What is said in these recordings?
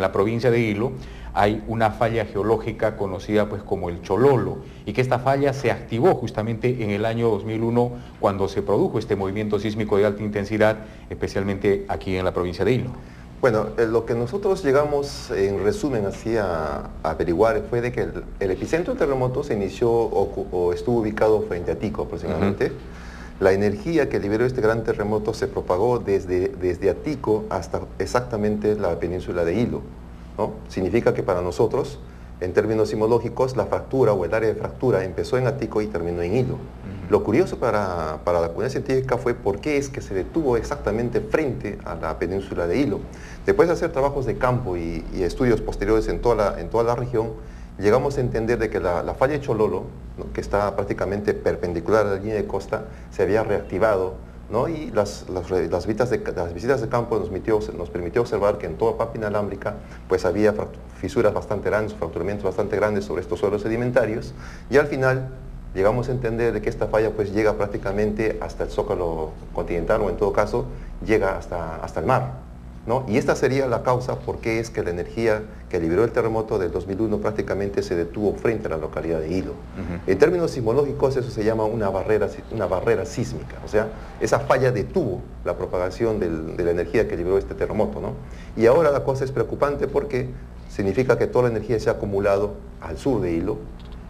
la provincia de Hilo hay una falla geológica conocida pues como el Chololo, y que esta falla se activó justamente en el año 2001 cuando se produjo este movimiento sísmico de alta intensidad, especialmente aquí en la provincia de Hilo. Bueno, lo que nosotros llegamos en resumen así a averiguar fue de que el epicentro del terremoto se inició o estuvo ubicado frente a Tico aproximadamente. La energía que liberó este gran terremoto se propagó desde Atico hasta exactamente la península de Hilo, ¿no? Significa que para nosotros, en términos sismológicos, la fractura o el área de fractura empezó en Atico y terminó en Hilo. Lo curioso para la comunidad científica fue por qué es que se detuvo exactamente frente a la península de Hilo. Después de hacer trabajos de campo y estudios posteriores en toda la región, llegamos a entender de que la falla de Chololo, ¿no?, que está prácticamente perpendicular a la línea de costa, se había reactivado, ¿no? Y las visitas de campo nos permitió observar que en toda papa inalámbrica pues había fisuras bastante grandes, fracturamientos bastante grandes sobre estos suelos sedimentarios, y al final llegamos a entender de que esta falla pues llega prácticamente hasta el zócalo continental, o en todo caso llega hasta el mar, ¿no? Y esta sería la causa por qué es que la energía que liberó el terremoto del 2001 prácticamente se detuvo frente a la localidad de Hilo. En términos sismológicos eso se llama una barrera sísmica, o sea, esa falla detuvo la propagación de la energía que liberó este terremoto, ¿no? Y ahora la cosa es preocupante porque significa que toda la energía se ha acumulado al sur de Hilo,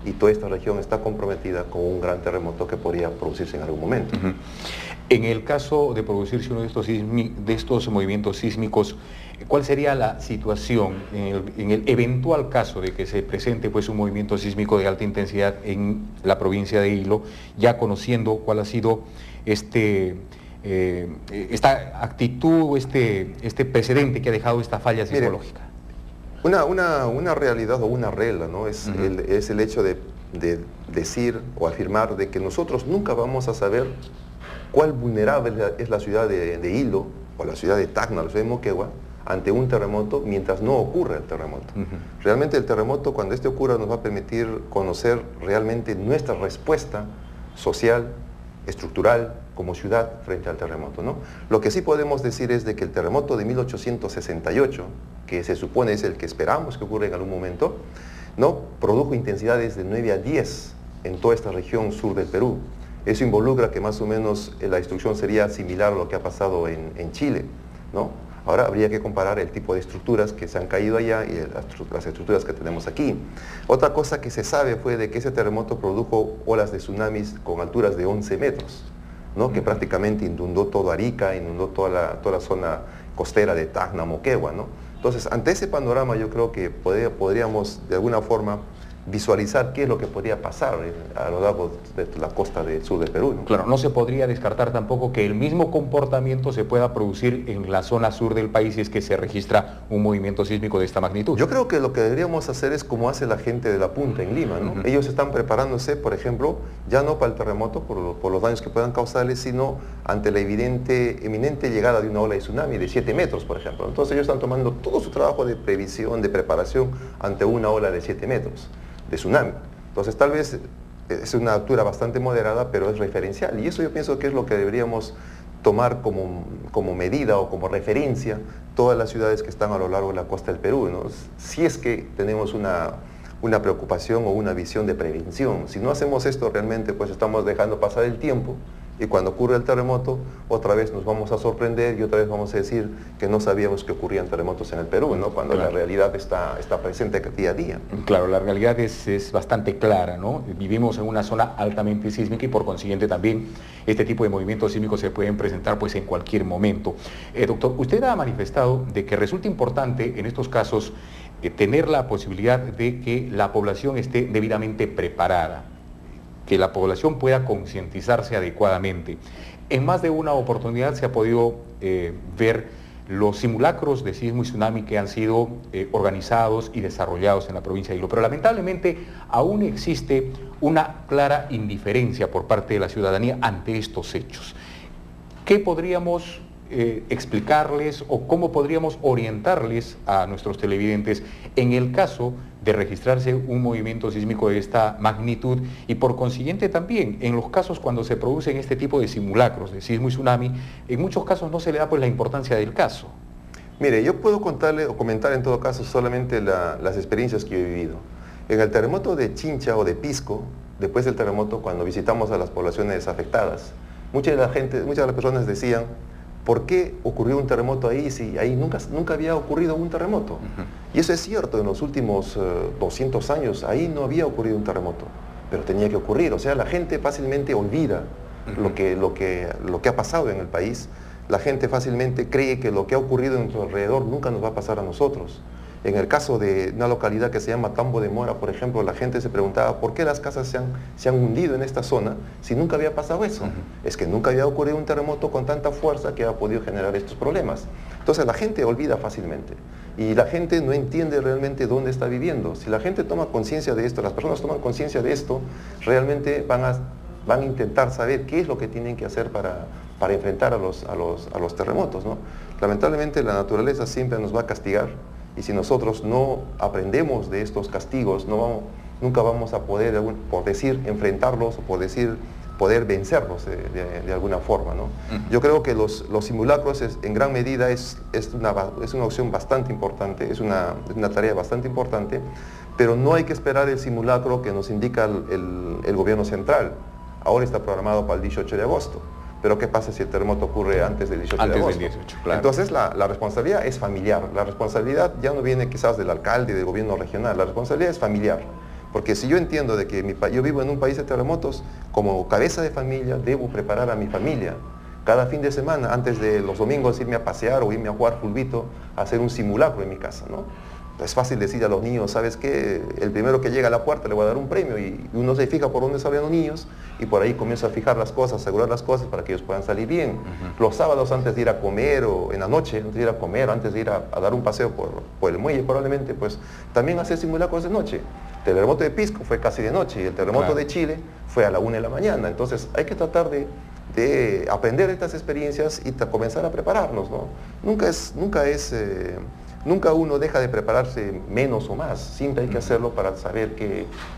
y toda esta región está comprometida con un gran terremoto que podría producirse en algún momento. En el caso de producirse uno de estos movimientos sísmicos, ¿cuál sería la situación en el eventual caso de que se presente pues un movimiento sísmico de alta intensidad en la provincia de Hilo, ya conociendo cuál ha sido esta actitud, este precedente que ha dejado esta falla sismológica? Una realidad o una regla, ¿no? Es el hecho de decir o afirmar de que nosotros nunca vamos a saber cuál vulnerable es la ciudad de Hilo o la ciudad de Tacna, la ciudad de Moquegua, ante un terremoto mientras no ocurra el terremoto. Realmente el terremoto, cuando este ocurra, nos va a permitir conocer realmente nuestra respuesta social, estructural, como ciudad frente al terremoto, ¿no? Lo que sí podemos decir es de que el terremoto de 1868, que se supone es el que esperamos que ocurra en algún momento, ¿no?, produjo intensidades de 9 a 10 en toda esta región sur del Perú. Eso involucra que más o menos la destrucción sería similar a lo que ha pasado en Chile, ¿no? Ahora habría que comparar el tipo de estructuras que se han caído allá y las estructuras que tenemos aquí. Otra cosa que se sabe fue de que ese terremoto produjo olas de tsunamis con alturas de 11 metros, ¿no?, que prácticamente inundó todo Arica, inundó toda la zona costera de Tacna, Moquegua, ¿no? Entonces, ante ese panorama yo creo que podríamos de alguna forma visualizar qué es lo que podría pasar a lo largo de la costa del sur del Perú, ¿no? Claro, no se podría descartar tampoco que el mismo comportamiento se pueda producir en la zona sur del país si es que se registra un movimiento sísmico de esta magnitud. Yo creo que lo que deberíamos hacer es como hace la gente de La Punta en Lima, ¿no? Ellos están preparándose, por ejemplo, ya no para el terremoto por los daños que puedan causarles, sino ante la eminente llegada de una ola de tsunami de 7 metros, por ejemplo. Entonces ellos están tomando todo su trabajo de previsión, de preparación ante una ola de 7 metros de tsunami. Entonces tal vez es una altura bastante moderada, pero es referencial, y eso yo pienso que es lo que deberíamos tomar como medida o como referencia todas las ciudades que están a lo largo de la costa del Perú, ¿no? Si es que tenemos una preocupación o una visión de prevención. Si no hacemos esto realmente, pues estamos dejando pasar el tiempo, y cuando ocurre el terremoto, otra vez nos vamos a sorprender y otra vez vamos a decir que no sabíamos que ocurrían terremotos en el Perú, ¿no?, cuando la realidad está presente día a día. Claro, la realidad es bastante clara, ¿no? Vivimos en una zona altamente sísmica y por consiguiente también este tipo de movimientos sísmicos se pueden presentar pues en cualquier momento. Doctor, usted ha manifestado de que resulta importante en estos casos tener la posibilidad de que la población esté debidamente preparada, que la población pueda concientizarse adecuadamente. En más de una oportunidad se ha podido ver los simulacros de sismo y tsunami que han sido organizados y desarrollados en la provincia de Hilo, pero lamentablemente aún existe una clara indiferencia por parte de la ciudadanía ante estos hechos. ¿Qué podríamos explicarles o cómo podríamos orientarles a nuestros televidentes en el caso de registrarse un movimiento sísmico de esta magnitud, y por consiguiente también en los casos cuando se producen este tipo de simulacros de sismo y tsunami, en muchos casos no se le da pues la importancia del caso? Mire, yo puedo contarle o comentar en todo caso solamente las experiencias que yo he vivido. En el terremoto de Chincha o de Pisco, después del terremoto, cuando visitamos a las poblaciones afectadas, mucha de las personas decían, ¿por qué ocurrió un terremoto ahí si ahí nunca había ocurrido un terremoto? Y eso es cierto, en los últimos 200 años ahí no había ocurrido un terremoto, pero tenía que ocurrir. O sea, la gente fácilmente olvida lo que ha pasado en el país. La gente fácilmente cree que lo que ha ocurrido en nuestro alrededor nunca nos va a pasar a nosotros. En el caso de una localidad que se llama Tambo de Mora, por ejemplo, la gente se preguntaba por qué las casas se han hundido en esta zona si nunca había pasado eso. Es que nunca había ocurrido un terremoto con tanta fuerza que ha podido generar estos problemas. Entonces la gente olvida fácilmente y la gente no entiende realmente dónde está viviendo. Si la gente toma conciencia de esto, las personas toman conciencia de esto, realmente van a intentar saber qué es lo que tienen que hacer para enfrentar a los terremotos, ¿no? Lamentablemente la naturaleza siempre nos va a castigar. Y si nosotros no aprendemos de estos castigos, nunca vamos a poder, por decir, enfrentarlos o poder vencerlos de alguna forma, ¿no? Yo creo que los simulacros en gran medida es una opción bastante importante, es una tarea bastante importante, pero no hay que esperar el simulacro que nos indica el gobierno central. Ahora está programado para el 18 de agosto. Pero ¿qué pasa si el terremoto ocurre antes del 18 de agosto? Antes del 18, claro. Entonces la responsabilidad es familiar. La responsabilidad ya no viene quizás del alcalde y del gobierno regional. La responsabilidad es familiar. Porque si yo entiendo de que yo vivo en un país de terremotos, como cabeza de familia debo preparar a mi familia. Cada fin de semana, antes de los domingos irme a pasear o irme a jugar fulbito, a hacer un simulacro en mi casa, ¿no? Es fácil decir a los niños, ¿sabes qué? El primero que llega a la puerta le voy a dar un premio y uno se fija por dónde salen los niños y por ahí comienza a fijar las cosas, asegurar las cosas para que ellos puedan salir bien. Los sábados antes de ir a comer o en la noche, antes de ir a comer, antes de ir a dar un paseo por el muelle probablemente, pues también hacer simulacros de noche. El terremoto de Pisco fue casi de noche y el terremoto de Chile fue a la 1 de la mañana. Entonces hay que tratar de aprender estas experiencias y comenzar a prepararnos, ¿no? Nunca uno deja de prepararse menos o más, siempre hay que hacerlo para saber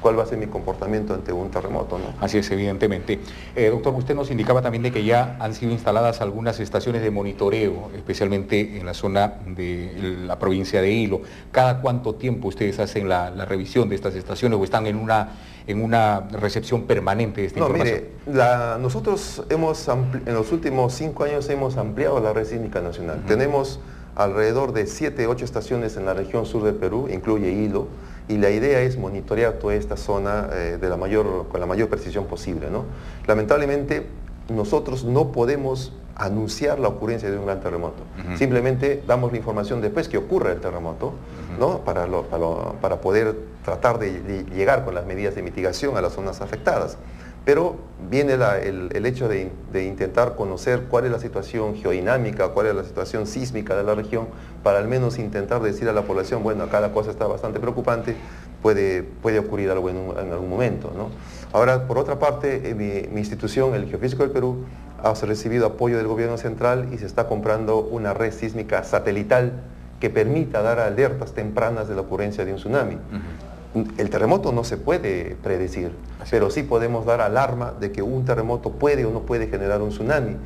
cuál va a ser mi comportamiento ante un terremoto, ¿no? Así es, evidentemente. Doctor, usted nos indicaba también de que ya han sido instaladas algunas estaciones de monitoreo, especialmente en la zona de la provincia de Hilo. ¿Cada cuánto tiempo ustedes hacen la revisión de estas estaciones o están en una recepción permanente de esta información? Mire, nosotros en los últimos 5 años hemos ampliado la red sísmica nacional. Tenemos alrededor de 7, 8 estaciones en la región sur del Perú, incluye Hilo, y la idea es monitorear toda esta zona con la mayor precisión posible, ¿no? Lamentablemente, nosotros no podemos anunciar la ocurrencia de un gran terremoto. Simplemente damos la información después que ocurre el terremoto, ¿no? Para poder tratar de llegar con las medidas de mitigación a las zonas afectadas. Pero viene el hecho de intentar conocer cuál es la situación geodinámica, cuál es la situación sísmica de la región, para al menos intentar decir a la población, bueno, acá la cosa está bastante preocupante, puede ocurrir algo en algún momento, ¿no? Ahora, por otra parte, mi institución, el Geofísico del Perú, ha recibido apoyo del gobierno central y se está comprando una red sísmica satelital que permita dar alertas tempranas de la ocurrencia de un tsunami. El terremoto no se puede predecir, pero sí podemos dar alarma de que un terremoto puede o no puede generar un tsunami.